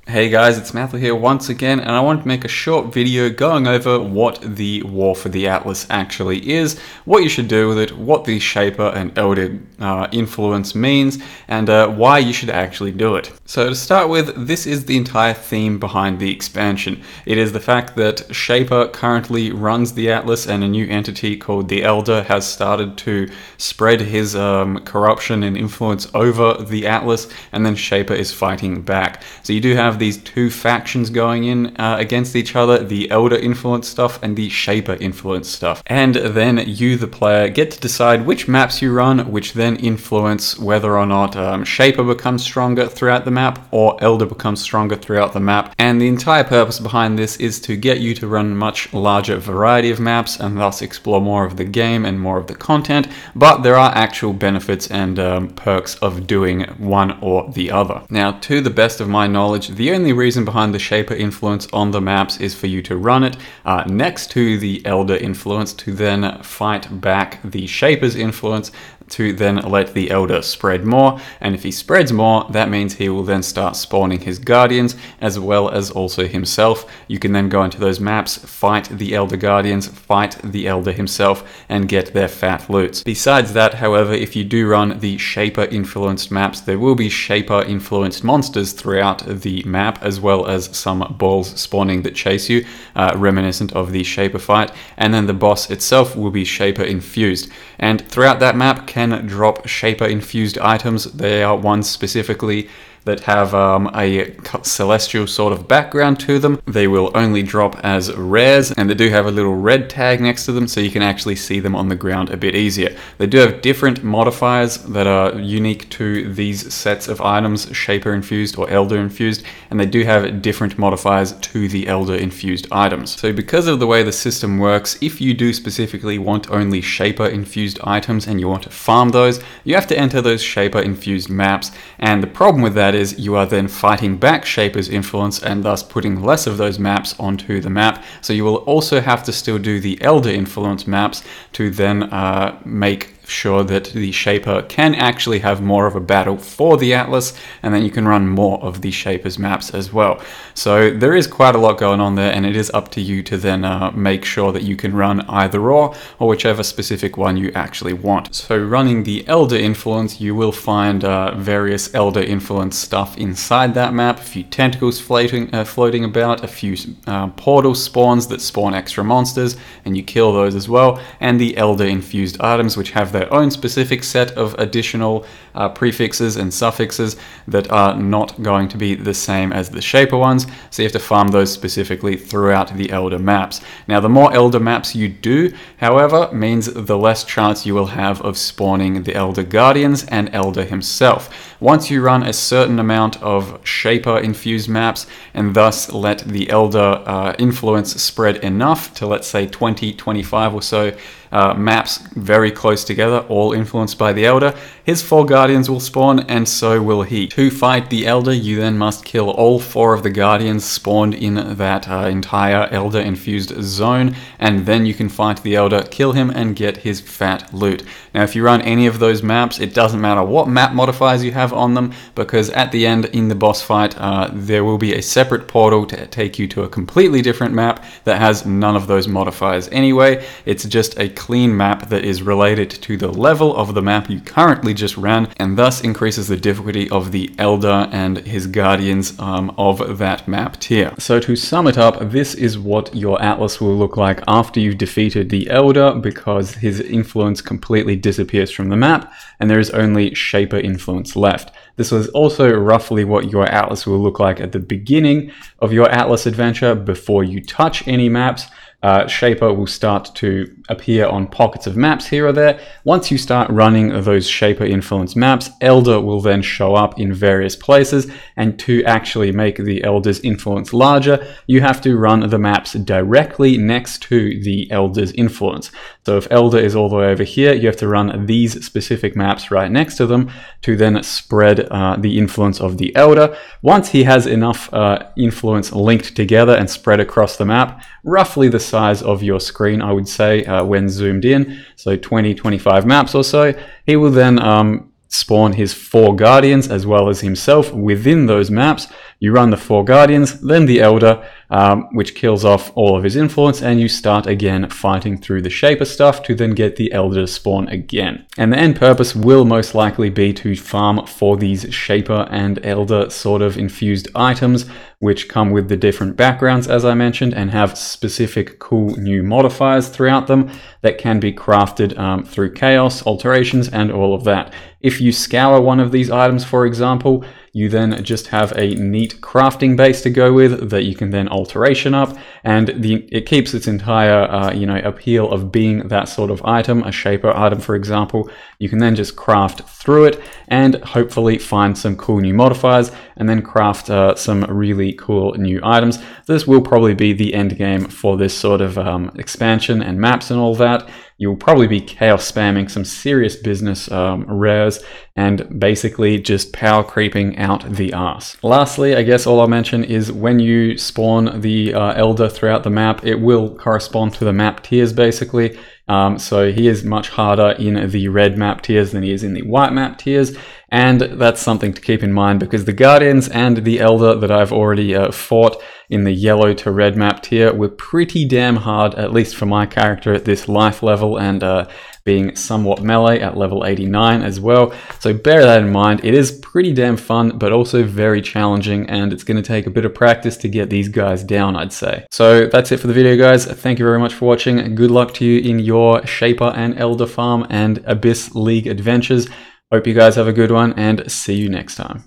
Hey guys, it's Matthew here once again, and I want to make a short video going over what the War for the Atlas actually is, what you should do with it, what the Shaper and Elder influence means, and why you should actually do it. So to start with, this is the entire theme behind the expansion. It is the fact that Shaper currently runs the Atlas, and a new entity called the Elder has started to spread his corruption and influence over the Atlas, and then Shaper is fighting back. So you do have these two factions going in against each other, the Elder influence stuff and the Shaper influence stuff. And then you, the player, get to decide which maps you run, which then influence whether or not Shaper becomes stronger throughout the map or Elder becomes stronger throughout the map. And the entire purpose behind this is to get you to run a much larger variety of maps and thus explore more of the game and more of the content, but there are actual benefits and perks of doing one or the other. Now, to the best of my knowledge, the only reason behind the Shaper influence on the maps is for you to run it next to the Elder influence to then fight back the Shaper's influence to then let the Elder spread more, and if he spreads more, that means he will then start spawning his Guardians as well as also himself. You can then go into those maps, fight the Elder Guardians, fight the Elder himself, and get their fat loots. Besides that, however, if you do run the Shaper influenced maps, there will be Shaper influenced monsters throughout the map, as well as some balls spawning that chase you, reminiscent of the Shaper fight, and then the boss itself will be Shaper infused. And throughout that map can drop Shaper infused items. They are ones specifically that have a celestial sort of background to them. They will only drop as rares, and they do have a little red tag next to them so you can actually see them on the ground a bit easier. They do have different modifiers that are unique to these sets of items, Shaper infused or Elder infused, and they do have different modifiers to the Elder infused items. So because of the way the system works, if you do specifically want only Shaper infused items and you want to farm those, you have to enter those Shaper infused maps, and the problem with that is you are then fighting back Shaper's influence and thus putting less of those maps onto the map. So you will also have to still do the Elder influence maps to then make sure that the Shaper can actually have more of a battle for the Atlas, and then you can run more of the Shaper's maps as well. So there is quite a lot going on there, and it is up to you to then make sure that you can run either or whichever specific one you actually want. So running the Elder influence, you will find various Elder influence stuff inside that map, a few tentacles floating about, a few portal spawns that spawn extra monsters, and you kill those as well, and the Elder infused items, which have their own specific set of additional prefixes and suffixes that are not going to be the same as the Shaper ones, so you have to farm those specifically throughout the Elder maps. Now, the more Elder maps you do, however, means the less chance you will have of spawning the Elder Guardians and Elder himself. Once you run a certain amount of Shaper infused maps and thus let the Elder influence spread enough to, let's say, 20-25 or so maps very close together, all influenced by the Elder, his 4 Guardians will spawn, and so will he. To fight the Elder, you then must kill all 4 of the Guardians spawned in that entire Elder infused zone, and then you can fight the Elder, kill him, and get his fat loot. Now, if you run any of those maps, it doesn't matter what map modifiers you have on them, because at the end, in the boss fight, there will be a separate portal to take you to a completely different map that has none of those modifiers anyway. It's just a clean map that is related to the level of the map you currently just ran, and thus increases the difficulty of the Elder and his Guardians of that map tier. So to sum it up, this is what your Atlas will look like after you've defeated the Elder, because his influence completely disappears from the map and there is only Shaper influence left. This was also roughly what your Atlas will look like at the beginning of your Atlas adventure before you touch any maps. Shaper will start to appear on pockets of maps here or there. Once you start running those Shaper influence maps, Elder will then show up in various places, and to actually make the Elder's influence larger, you have to run the maps directly next to the Elder's influence. So if Elder is all the way over here, you have to run these specific maps right next to them to then spread the influence of the Elder. Once he has enough influence linked together and spread across the map, roughly the size of your screen, I would say, when zoomed in, so 20-25 maps or so, he will then spawn his 4 Guardians as well as himself within those maps You run the 4 Guardians, then the Elder, which kills off all of his influence, and you start again fighting through the Shaper stuff to then get the Elder to spawn again. And the end purpose will most likely be to farm for these Shaper and Elder sort of infused items, which come with the different backgrounds, as I mentioned, and have specific cool new modifiers throughout them that can be crafted through chaos, alterations, and all of that. If you scour one of these items, for example, you then just have a neat crafting base to go with that you can then alteration up, and it keeps its entire appeal of being that sort of item, a Shaper item for example. You can then just craft through it and hopefully find some cool new modifiers and then craft some really cool new items. This will probably be the end game for this sort of expansion and maps and all that. You'll probably be chaos spamming some serious business rares and basically just power creeping out the arse. Lastly, I guess all I'll mention is when you spawn the Elder throughout the map, it will correspond to the map tiers basically. So he is much harder in the red map tiers than he is in the white map tiers, and that's something to keep in mind because the Guardians and the Elder that I've already fought in the yellow to red map tier were pretty damn hard, at least for my character at this life level, and being somewhat melee at level 89 as well. So bear that in mind. It is pretty damn fun, but also very challenging, and it's going to take a bit of practice to get these guys down, I'd say. So that's it for the video, guys. Thank you very much for watching. Good luck to you in your Shaper and Elder farm and Abyss League adventures. Hope you guys have a good one, and see you next time.